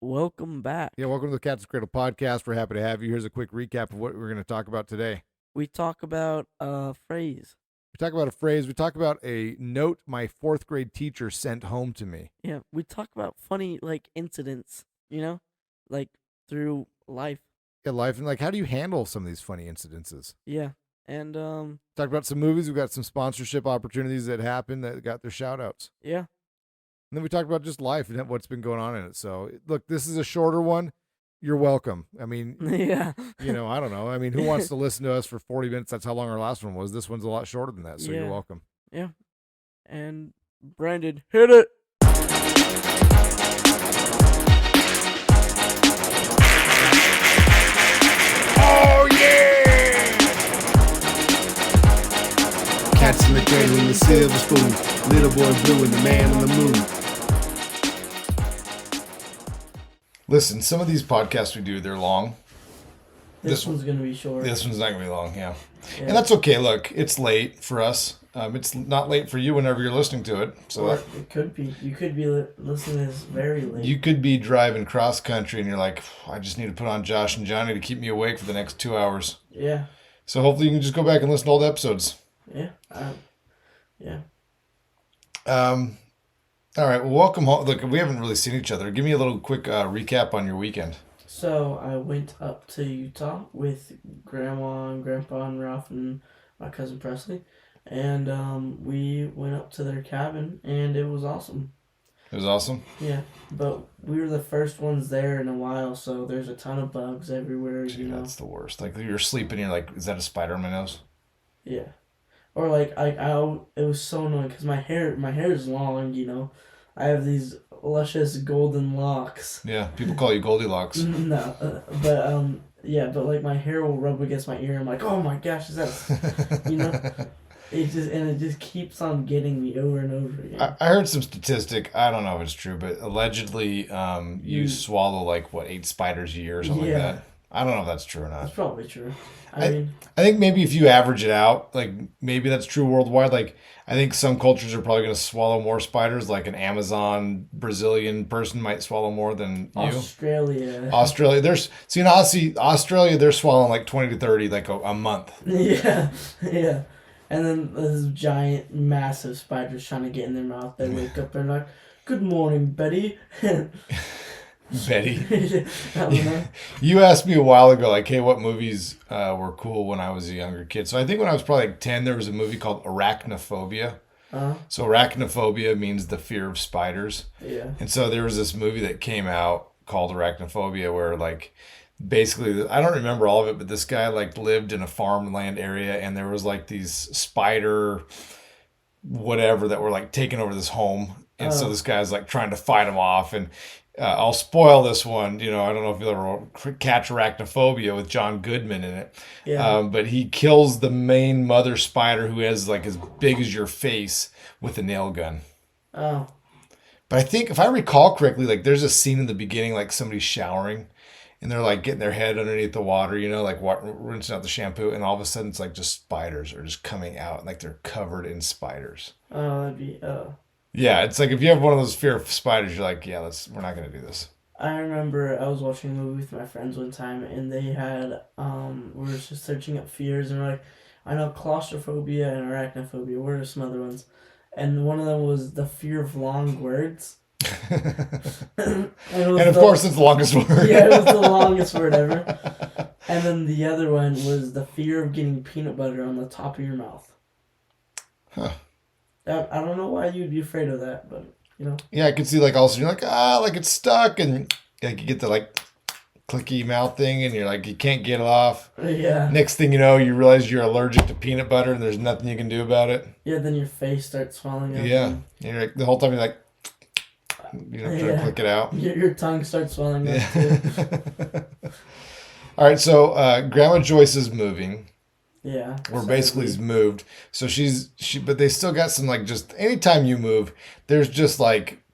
Welcome back. Yeah, welcome to the Cradle podcast. We're happy to have you. Here's a quick recap of what we're going to talk about today. We talk about a phrase. We talk about a phrase. We talk about a note my fourth grade teacher sent home to me. Yeah, we talk about funny incidents, like through life. Yeah, life and how do you handle some of these funny incidences? Yeah. And Talk about some movies. We've got some sponsorship opportunities that happened that got their shout outs. yeah. And then we talked about just life and what's been going on in it. So, look, this is a shorter one. You're welcome. I mean, Yeah. I don't know. I mean, who wants to listen to us for 40 minutes? That's how long our last one was. This one's a lot shorter than that. So, Yeah. you're welcome. Yeah. And Brandon, hit it. Oh, yeah! Cats in the cradle in the silver spoon. Little boy blue and the man on the moon. Listen, some of these podcasts we do, they're long. This one's going to be short. This one's not going to be long, yeah. And that's okay. Look, it's late for us. It's not late for you whenever you're listening to it. So it could be. You could be listening to this very late. You could be driving cross country and you're like, I just need to put on Josh and Johnny to keep me awake for the next 2 hours. Yeah. So hopefully you can just go back and listen to old episodes. Yeah. Yeah. All right. Well, welcome home. Look, we haven't really seen each other. Give me a little quick recap on your weekend. So I went up to Utah with Grandma and Grandpa and Ralph and my cousin Presley, and we went up to their cabin, and it was awesome. It was awesome. Yeah, but we were the first ones there in a while, so there's a ton of bugs everywhere. Dude, that's the worst. Like you're sleeping, you're like, is that a spider on my nose? Yeah, or it was so annoying because my hair is long. I have these luscious golden locks. Yeah, people call you Goldilocks. No, but my hair will rub against my ear. I'm like, oh my gosh, is that, it just keeps on getting me over and over again. I heard some statistic. I don't know if it's true, but allegedly, you swallow 8 spiders a year or something like that. I don't know if that's true or not. That's probably true. I think maybe if you average it out, maybe that's true worldwide. I think some cultures are probably going to swallow more spiders. Like an Amazon Brazilian person might swallow more than you. Australia. In Australia, they're swallowing 20 to 30 a month. Yeah, yeah. And then those giant, massive spiders trying to get in their mouth. They wake up and they're like, "Good morning, Betty." Betty. I don't know. You asked me a while ago, hey, what movies were cool when I was a younger kid. So I think when I was probably 10, there was a movie called Arachnophobia. So arachnophobia means the fear of spiders. Yeah. And so there was this movie that came out called Arachnophobia where basically, I don't remember all of it, but this guy lived in a farmland area and there was these spider whatever that were taking over this home. And so this guy's trying to fight them off. And I'll spoil this one. I don't know if you'll ever catch Arachnophobia with John Goodman in it. Yeah. But he kills the main mother spider who has as big as your face with a nail gun. Oh. But I think if I recall correctly, there's a scene in the beginning, somebody's showering and they're getting their head underneath the water, rinsing out the shampoo. And all of a sudden it's just spiders are just coming out and they're covered in spiders. Oh, that'd be, Yeah, it's if you have one of those fear of spiders, you're we're not going to do this. I remember I was watching a movie with my friends one time, and they had, we were just searching up fears, and we're like, I know claustrophobia and arachnophobia, what are some other ones? And one of them was the fear of long words. and of course, it's the longest word. Yeah, it was the longest word ever. And then the other one was the fear of getting peanut butter on the top of your mouth. Huh. I don't know why you'd be afraid of that, but Yeah, I could see also you're it's stuck, and you get the clicky mouth thing, and you're you can't get it off. Yeah. Next thing you know, you realize you're allergic to peanut butter, and there's nothing you can do about it. Yeah, then your face starts swelling up. Yeah, and you're the whole time you're trying to click it out. Your tongue starts swelling up too. All right, so Grandma Joyce is moving. Yeah. Or basically moved. So but they still got some just anytime you move, there's just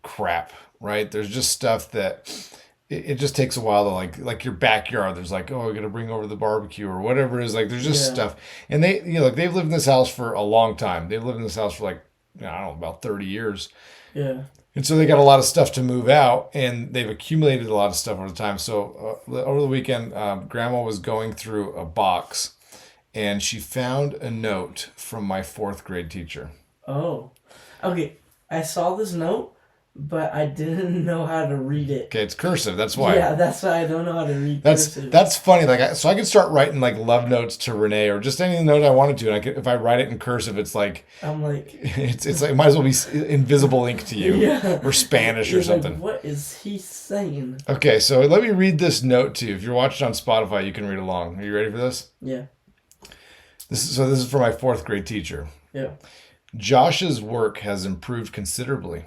crap, right? There's just stuff that it just takes a while to your backyard. There's oh, we got to bring over the barbecue or whatever it is. There's just stuff. And they, they've lived in this house for a long time. They've lived in this house for I don't know, about 30 years. Yeah. And so they got a lot of stuff to move out, and they've accumulated a lot of stuff over the time. So over the weekend, Grandma was going through a box, and she found a note from my fourth grade teacher. Oh. Okay. I saw this note, but I didn't know how to read it. Okay, it's cursive. That's why. Yeah, that's why I don't know how to read cursive. That's funny. So I could start writing like love notes to Renee or just any note I wanted to, and if I write it in cursive, it's like I'm like it's like it might as well be invisible ink to you, or Spanish or something. Like, what is he saying? Okay, so let me read this note to you. If you're watching on Spotify, you can read along. Are you ready for this? Yeah. This is for my fourth grade teacher. Yeah. Josh's work has improved considerably.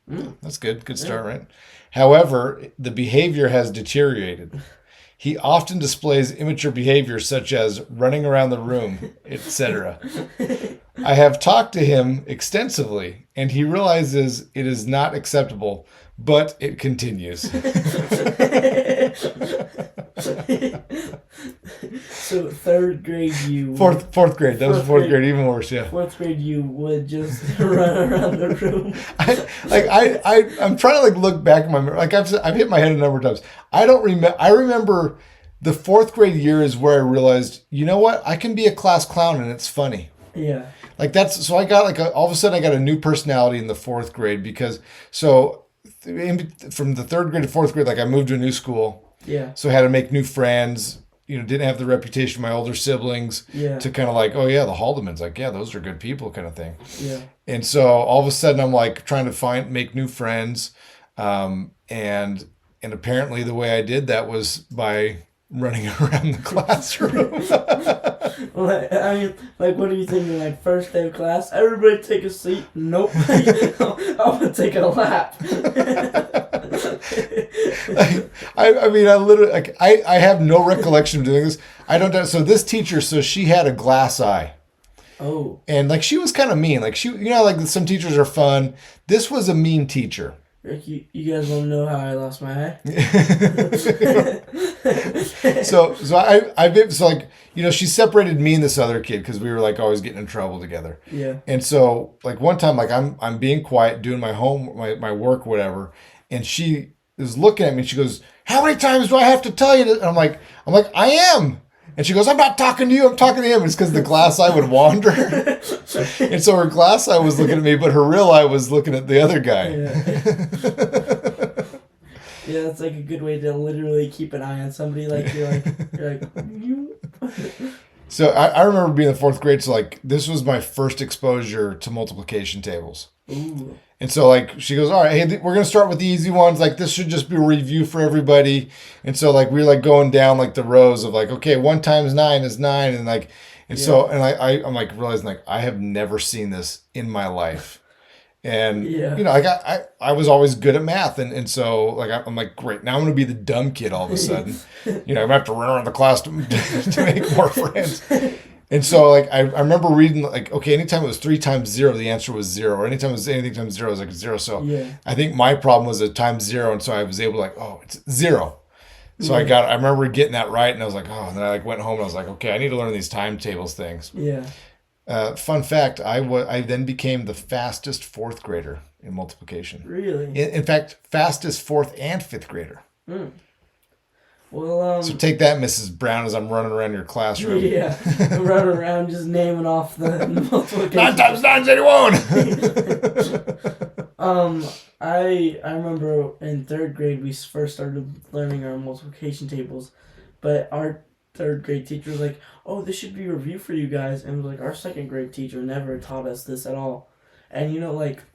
That's good. Good start, right? However, the behavior has deteriorated. He often displays immature behavior such as running around the room, etc. I have talked to him extensively, and he realizes it is not acceptable, but it continues. So third grade you Fourth grade. That was fourth grade, even worse, yeah. Fourth grade you would just run around the room. I'm trying to look back at my memory. I've hit my head a number of times. I don't remember. I remember the fourth grade year is where I realized, you know what? I can be a class clown and it's funny. Yeah. So I got all of a sudden I got a new personality in the fourth grade because from the third grade to fourth grade, I moved to a new school. Yeah. So I had to make new friends. Didn't have the reputation of my older siblings to kind of oh yeah, the Haldemans, yeah, those are good people kind of thing. Yeah. And so all of a sudden I'm trying to make new friends. And apparently the way I did that was by running around the classroom. What are you thinking? First day of class, everybody take a seat. Nope. I'm gonna take a lap. I literally I have no recollection of doing this. I don't. So this teacher, she had a glass eye. Oh. And she was kind of mean. Some teachers are fun. This was a mean teacher. Rick, you guys want to know how I lost my eye? She separated me and this other kid because we were always getting in trouble together. Yeah. And so one time I'm being quiet doing my work, whatever, and she is looking at me and she goes, "How many times do I have to tell you this?" And I'm like, I am. And she goes, "I'm not talking to you, I'm talking to him." It's because the glass eye would wander. And so her glass eye was looking at me, but her real eye was looking at the other guy. Yeah. Yeah, that's a good way to literally keep an eye on somebody. You. So I remember being in the fourth grade, so this was my first exposure to multiplication tables. Ooh. And so she goes, "All right, hey, we're gonna start with the easy ones. This should just be a review for everybody." And so we were going down the rows of okay, 1 times 9 is 9, and I'm realizing I have never seen this in my life. And I was always good at math, and so I'm great, now I'm gonna be the dumb kid all of a sudden. I'm gonna have to run around the class to make more friends. And so I remember reading okay, anytime it was 3 times 0, the answer was 0, or anytime it was anything times 0, it was 0. So I think my problem was at times 0, and so I was able to it's 0. So I remember getting that right, and I was oh, and then I went home and I was okay, I need to learn these timetables things. Yeah. Fun fact, I then became the fastest fourth grader in multiplication. Really? In fact, fastest fourth and fifth grader. Mm. Well, so take that, Mrs. Brown, as I'm running around your classroom. Yeah, running around just naming off the multiplication. 9 times 9 is 81! I remember in third grade we first started learning our multiplication tables, but our third grade teacher was "Oh, this should be a review for you guys," and our second grade teacher never taught us this at all. And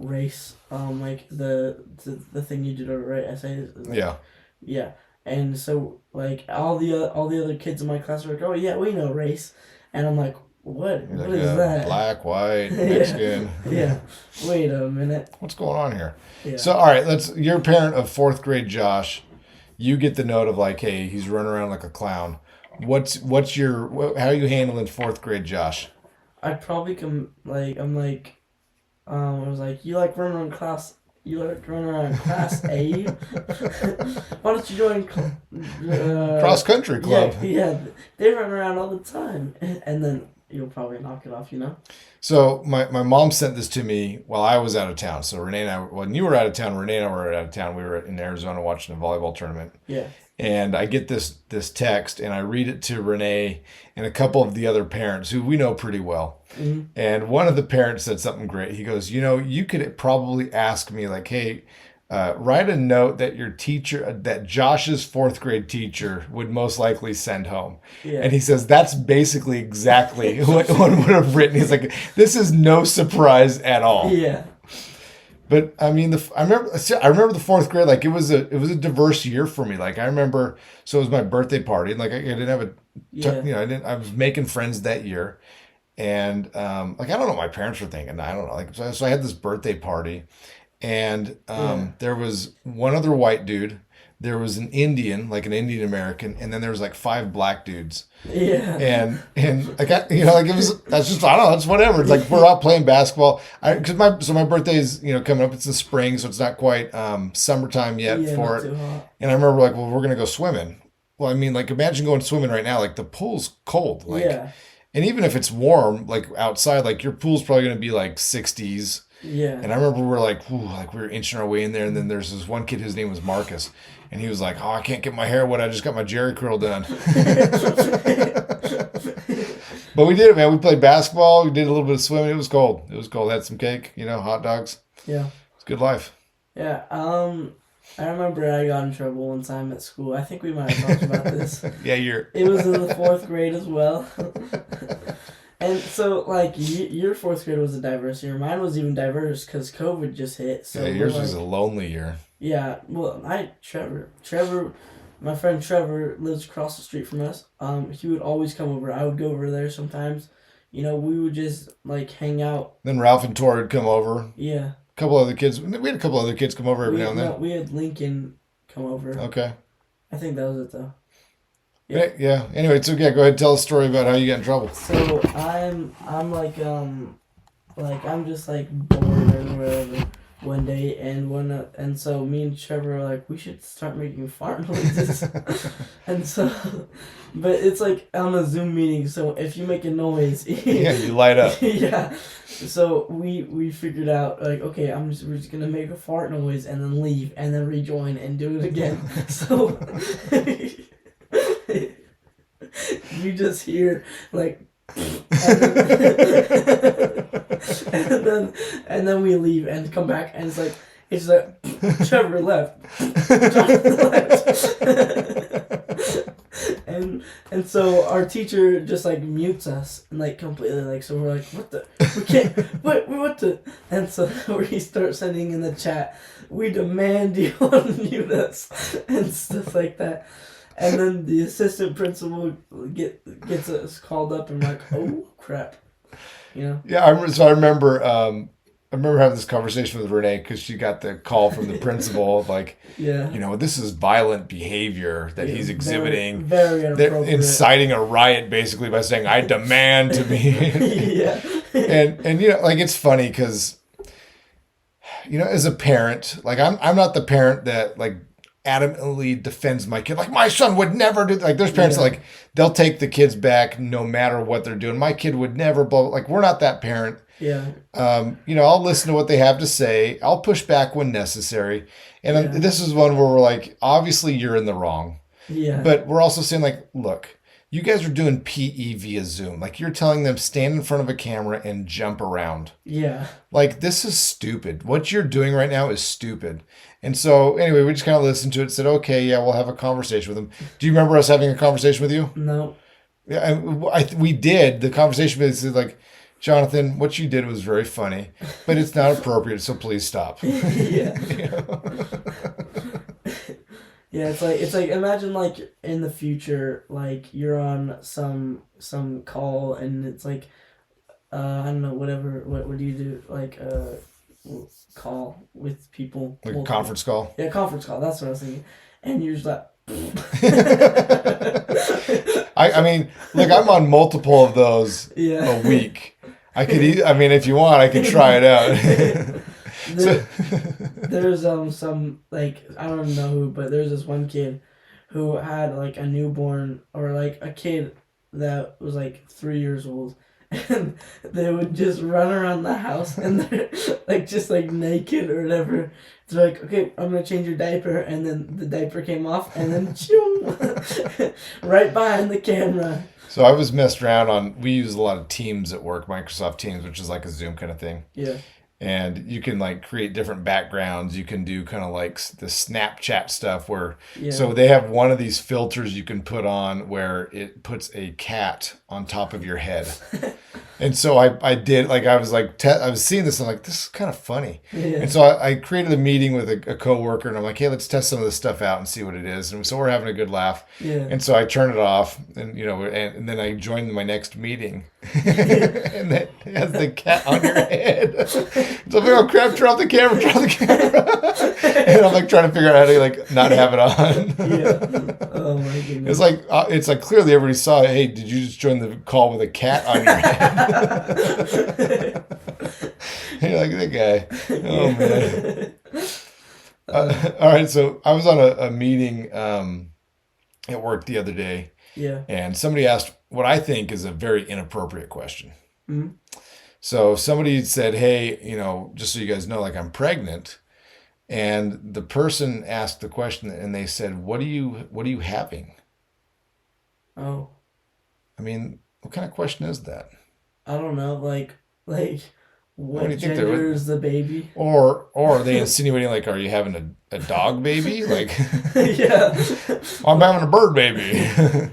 race, the thing you did to write essays. Yeah. Yeah. And so, all the other kids in my class were "Oh yeah, we know race," and I'm what? What is that? Black, white, Mexican. Yeah. Wait a minute. What's going on here? Yeah. So, all right, you're a parent of fourth grade Josh. You get the note of hey, he's running around like a clown. How are you handling fourth grade Josh? I'd probably come I was "You running around class? You run around class A? Why don't you join cross country club?" Yeah, they run around all the time. And then you'll probably knock it off. So my mom sent this to me while I was out of town. So Renee and I, when you were out of town, Renee and I were out of town. We were in Arizona watching a volleyball tournament. Yeah. And I get this text, and I read it to Renee and a couple of the other parents who we know pretty well. Mm-hmm. And one of the parents said something great. He goes, you could probably ask me like, hey, write a note that your teacher, that Josh's fourth grade teacher would most likely send home. Yeah. And he says, that's basically exactly what one would have written. He's like, this is no surprise at all. Yeah. But I mean, I remember the fourth grade. Like it was a diverse year for me. Like I remember, so it was my birthday party. Like I didn't have I was making friends that year, and like I don't know what my parents were thinking. I don't know. Like so I had this birthday party, and there was one other white dude. There was an Indian, like an Indian American, and then there was like 5 black dudes. Yeah. And like it was, that's just, I don't know, it's whatever. It's like we're out playing basketball. Because my birthday is coming up. It's the spring, so it's not quite summertime yet for not it. too hot. And I remember like, well, we're gonna go swimming. Well, I mean, like imagine going swimming right now. Like the pool's cold. Like, and even if it's warm, like outside, like your pool's probably gonna be like 60s. Yeah. And I remember we were inching our way in there, and then there's this one kid, his name was Marcus, and he was like, "Oh, I can't get my hair wet. I just got my Jerry curl done." But we did it, man. We played basketball. We did a little bit of swimming. It was cold. Had some cake, hot dogs. Yeah. It's good life. Yeah. I remember I got in trouble one time at school. I think we might have talked about this. Yeah, It was in the 4th grade as well. And so, like, your 4th grade was a diverse year. Mine was even diverse because COVID just hit. So yeah, yours was a lonely year. Yeah, well, Trevor, my friend Trevor lives across the street from us. He would always come over. I would go over there sometimes. We would just, like, hang out. Then Ralph and Tori would come over. Yeah. We had a couple other kids come over every now and then. No, we had Lincoln come over. Okay. I think that was it, though. Yeah. Anyway, so yeah, go ahead and tell a story about how you got in trouble. So I'm like I'm just like bored or whatever one day, and so me and Trevor are like, we should start making fart noises. And so, but it's like on a Zoom meeting, so if you make a noise, yeah, you light up. Yeah. So we figured out like, okay, we're just gonna make a fart noise and then leave and then rejoin and do it again. So. You just hear like and then we leave and come back and it's like Trevor left. And so our teacher just like mutes us and like completely like, so we're like, what the, we can't, what the, and so we start sending in the chat, we demand you unmute us and stuff like that. And then the assistant principal gets us called up and like, oh crap, Yeah, I remember having this conversation with Renee because she got the call from the principal like, this is violent behavior that he's exhibiting, very inappropriate, inciting a riot basically by saying, "I demand to be." Yeah, and like it's funny because as a parent, like I'm not the parent that like adamantly defends my kid, like my son would never do, like there's parents that, like they'll take the kids back no matter what they're doing. My kid would never like we're not that parent. I'll listen to what they have to say. I'll push back when necessary. And this is one where we're like, obviously you're in the wrong, but we're also saying like, look, you guys are doing PE via Zoom. Like you're telling them stand in front of a camera and jump around. Like this is stupid. What you're doing right now is stupid. And so anyway, we just kind of listened to it, said, okay, yeah, we'll have a conversation with them. Do you remember us having a conversation with you? No. Yeah, we did. The conversation was like, Jonathan, what you did was very funny, but it's not appropriate, so please stop. Yeah, it's like imagine like in the future, like you're on some call and it's like I don't know, whatever, what do you do, like call with people, like a conference call. Yeah, conference call, that's what I was thinking. And you're just like I mean, look, I'm on multiple of those a week. I could if you want, I could try it out. There's some, like, I don't know who, but there's this one kid who had like a newborn or like a kid that was like 3 years old, and they would just run around the house, and they're like just like naked or whatever. They're like, okay, I'm gonna change your diaper, and then the diaper came off, and then right behind the camera. So I was messed around on. We use a lot of Teams at work, Microsoft Teams, which is like a Zoom kind of thing. Yeah. And you can like create different backgrounds. You can do kind of like the Snapchat stuff where, Yeah. so they have one of these filters you can put on where it puts a cat on top of your head. And so I did, like, I was like, I was seeing this, and I'm like, this is kind of funny. Yeah. And so I created a meeting with a coworker, and I'm like, hey, let's test some of this stuff out and see what it is. And so we're having a good laugh. Yeah. And so I turn it off, and and then I joined my next meeting, and it has the cat on your head. So I'm like, oh crap, turn off the camera. And I'm like trying to figure out how to like not have it on. Yeah. Oh my goodness. It's like clearly everybody saw, hey, did you just join the call with a cat on your head? You're like, that guy. Oh man. All right, so I was on a meeting at work the other day. Yeah. And somebody asked what I think is a very inappropriate question. Mm-hmm. So somebody said, hey, just so you guys know, like, I'm pregnant. And the person asked the question, and they said, what are you having? Oh. I mean, what kind of question is that? I don't know, like What do what you think gender is the baby? Or are they insinuating, like, are you having a dog baby? Like, Yeah. I'm having a bird baby.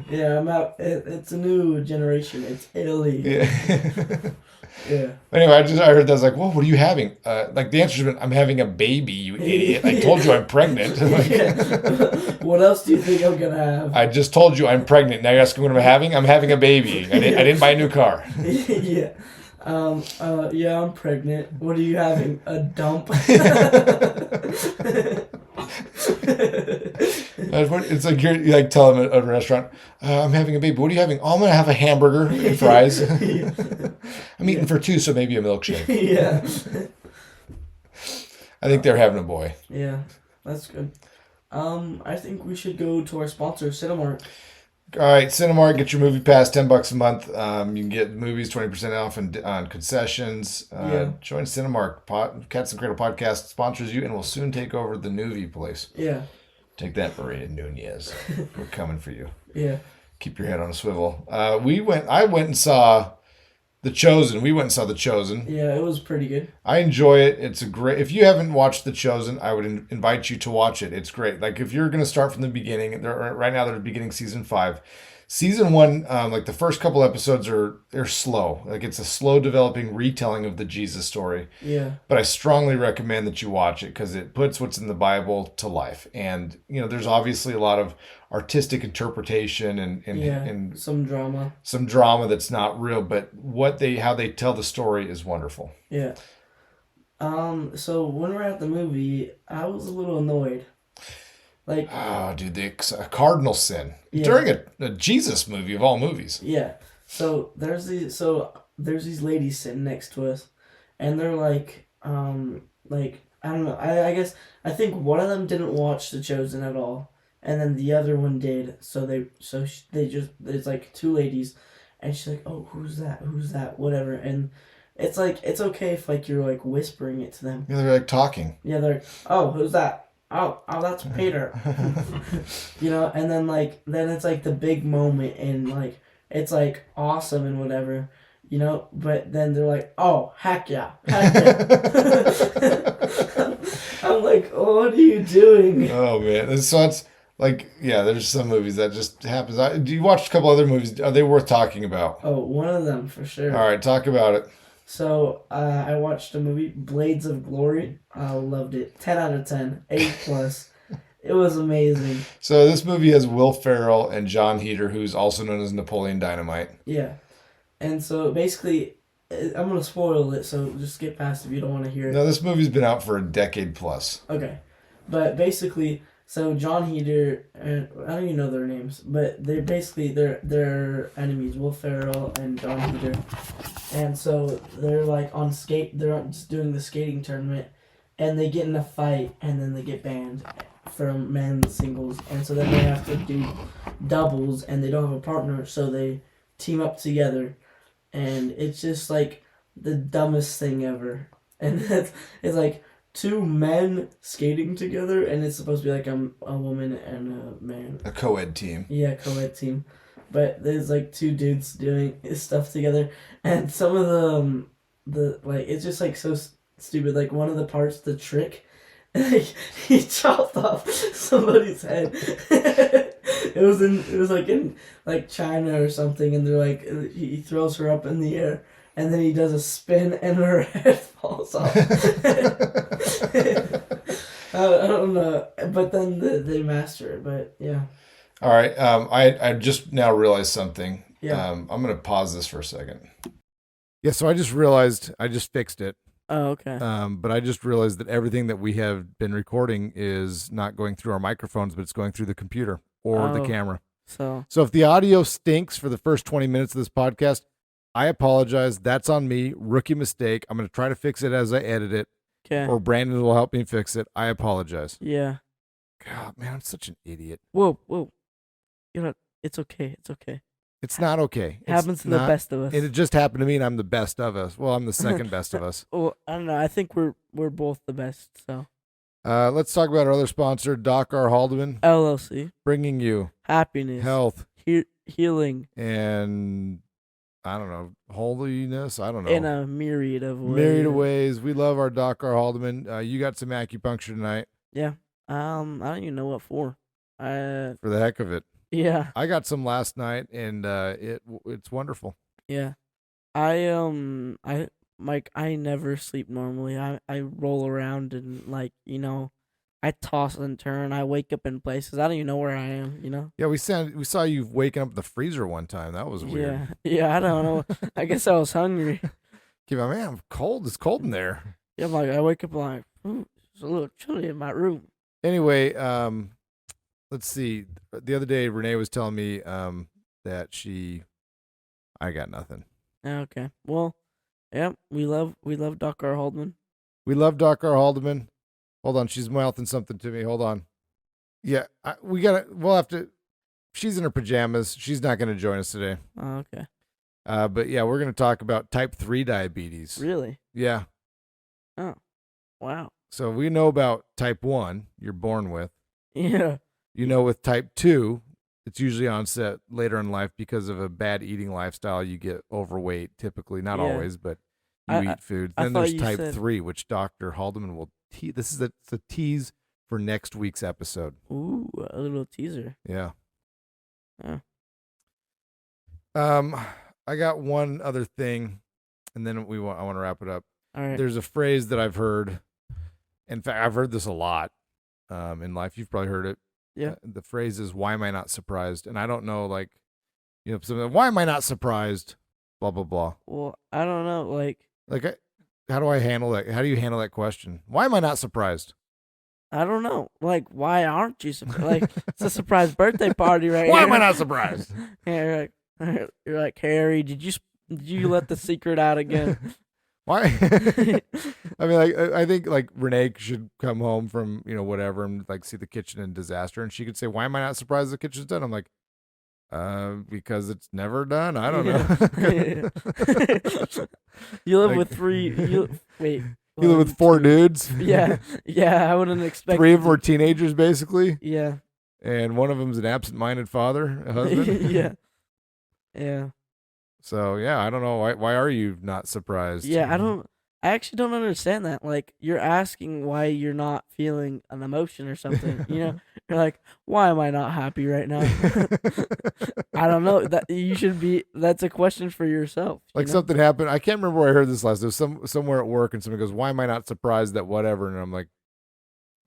Yeah, it's a new generation. It's Italy. Yeah. Yeah. Anyway, I heard that. I was like, well, what are you having? Like, the answer's been, I'm having a baby, you idiot. I told you I'm pregnant. Yeah. What else do you think I'm gonna have? I just told you I'm pregnant. Now you're asking what I'm having? I'm having a baby. I didn't buy a new car. Yeah. Yeah, I'm pregnant. What are you having? A dump? It's like you're like telling them at a restaurant, I'm having a baby. What are you having? Oh, I'm going to have a hamburger and fries. I'm eating for two, so maybe a milkshake. Yeah. I think they're having a boy. Yeah, that's good. I think we should go to our sponsor, Cinemark. All right, Cinemark, get your movie pass, $10 a month. You can get movies 20% off on concessions. Yeah. Join Cinemark. Cats and Cradle podcast sponsors you, and will soon take over the Newbie place. Yeah. Take that, Maria Nunez. We're coming for you. Yeah. Keep your head on a swivel. I went and saw The Chosen. We went and saw The Chosen. Yeah, it was pretty good. I enjoy it. It's a great. If you haven't watched The Chosen, I would invite you to watch it. It's great. Like, if you're gonna start from the beginning, right now they're beginning season 5. Season 1, like the first couple episodes they're slow. Like, it's a slow developing retelling of the Jesus story. Yeah. But I strongly recommend that you watch it because it puts what's in the Bible to life. And there's obviously a lot of artistic interpretation and some drama. Some drama that's not real, but how they tell the story is wonderful. Yeah. So when we're at the movie, I was a little annoyed. Like, oh, dude, a cardinal sin Yeah. during a Jesus movie of all movies. yeah. So there's these ladies sitting next to us, and they're like I don't know. I think one of them didn't watch The Chosen at all, and then the other one did. So there's like two ladies, and she's like, oh, who's that, whatever. And it's like, it's okay if like you're like whispering it to them. Yeah, they're like talking. Yeah, they're like, oh, who's that? Oh, that's Peter. And then it's like the big moment, and like it's like awesome and whatever, but then they're like, oh, heck yeah. I'm like, oh, what are you doing? Oh man, so it's like, yeah, there's some movies that just happens. Do you watch a couple other movies? Are they worth talking about? Oh, one of them for sure. All right, talk about it. So I watched a movie, Blades of Glory. I loved it. 10 out of 10. A+. It was amazing. So this movie has Will Ferrell and John Heder, who's also known as Napoleon Dynamite. Yeah. And so basically, I'm going to spoil it, so just skip past if you don't want to hear it. No, this movie's been out for a decade plus. Okay. But basically, so John Heder, I don't even know their names, but they're basically, they're enemies, Will Ferrell and John Heder. And so they're like they're just doing the skating tournament, and they get in a fight, and then they get banned from men's singles. And so then they have to do doubles, and they don't have a partner, so they team up together. and it's just like the dumbest thing ever. And it's like two men skating together, and it's supposed to be like a woman and a man. A co-ed team. Yeah, co-ed team. But there's like two dudes doing stuff together, and some of the like it's just like so stupid. Like one of the parts, the trick, like he chopped off somebody's head. It was like in like China or something, and they're like he throws her up in the air, and then he does a spin, and her head falls off. I don't know, but then they master it. But yeah. All right. I just now realized something. Yeah. I'm going to pause this for a second. Yeah, so I just realized I just fixed it. Oh, okay. But I just realized that everything that we have been recording is not going through our microphones, but it's going through the computer or the camera. So if the audio stinks for the first 20 minutes of this podcast, I apologize. That's on me. Rookie mistake. I'm going to try to fix it as I edit it, okay. or Brandon will help me fix it. I apologize. Yeah. God, man, I'm such an idiot. Whoa. You know, it's okay. It's okay. It's not okay. It happens to the best of us. And it just happened to me, and I'm the best of us. Well, I'm the second best of us. Well, I don't know. I think we're both the best. So Let's talk about our other sponsor, Doc R. Haldeman, LLC, bringing you happiness, health, healing, and I don't know, holiness. I don't know. in a myriad of ways. Myriad of ways. We love our Doc R. Haldeman. You got some acupuncture tonight. Yeah. I don't even know what for. For the heck of it. Yeah. I got some last night, and it's wonderful. Yeah. I Mike, I never sleep normally. I roll around and like, I toss and turn. I wake up in places. I don't even know where I am, Yeah, we saw you waking up in the freezer one time. That was weird. Yeah, I don't know. I guess I was hungry. Keep on, man, I'm cold. It's cold in there. Yeah, like I wake up like, it's a little chilly in my room. Anyway, let's see. The other day, Renee was telling me that I got nothing. Okay. Well, yeah, we love Doc R. Haldeman. We love Doc R. Haldeman. Hold on, she's mouthing something to me. Hold on. Yeah, we'll have to. She's in her pajamas. She's not going to join us today. Oh, okay. But yeah, we're going to talk about type 3 diabetes. Really? Yeah. Oh, wow. So we know about type 1, you're born with. Yeah. With type 2, it's usually onset later in life because of a bad eating lifestyle. You get overweight, typally, not always, but you eat food. Then there's type 3, which Dr. Haldeman will this is a tease for next week's episode. Ooh, a little teaser. Yeah. Yeah. I got one other thing, and then I want to wrap it up. All right. There's a phrase that I've heard. In fact, I've heard this a lot in life. You've probably heard it. Yeah. The phrase is, "Why am I not surprised?" And I don't know, why am I not surprised? Blah blah blah. Well, I don't know, how do I handle that? How do you handle that question? Why am I not surprised? I don't know. Like, why aren't you surprised? Like, it's a surprise birthday party right Why here. am I not surprised? Yeah, you're like, Harry, did you let the secret out again? Why? I mean, I think Renee should come home from whatever and see the kitchen in disaster, and she could say, "Why am I not surprised the kitchen's done?" I'm like, because it's never done. I don't know. You live with three. You live with 4 dudes. Yeah, I wouldn't expect. 3 of them are teenagers, basically. Yeah. And one of them's an absent-minded father, a husband. Yeah. So yeah, I don't know why are you not surprised? Yeah, I actually don't understand that. Like, you're asking why you're not feeling an emotion or something. You're like, why am I not happy right now? I don't know. That's a question for yourself. Something happened. I can't remember where I heard this last. It was somewhere at work, and somebody goes, "Why am I not surprised that whatever?" And I'm like,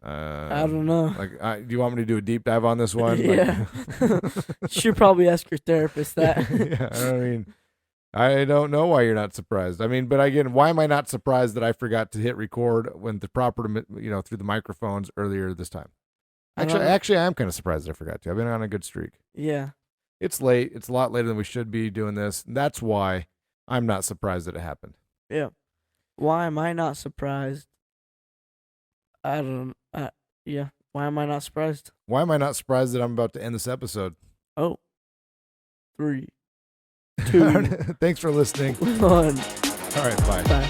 I don't know. Do you want me to do a deep dive on this one? Yeah. You should probably ask your therapist that. Yeah, I don't know why you're not surprised. But again, why am I not surprised that I forgot to hit record when the proper, through the microphones earlier this time? Actually, I am kind of surprised that I forgot to. I've been on a good streak. Yeah. It's late. It's a lot later than we should be doing this. That's why I'm not surprised that it happened. Yeah. Why am I not surprised? I don't. Yeah. Why am I not surprised? Why am I not surprised that I'm about to end this episode? Oh. 3, 2. Thanks for listening. 1. All right, bye. Bye.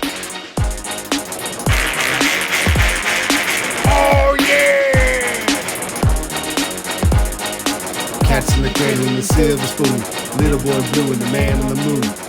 Oh yeah! Cats in the cradle and the silver spoon. Little boy blue and the man on the moon.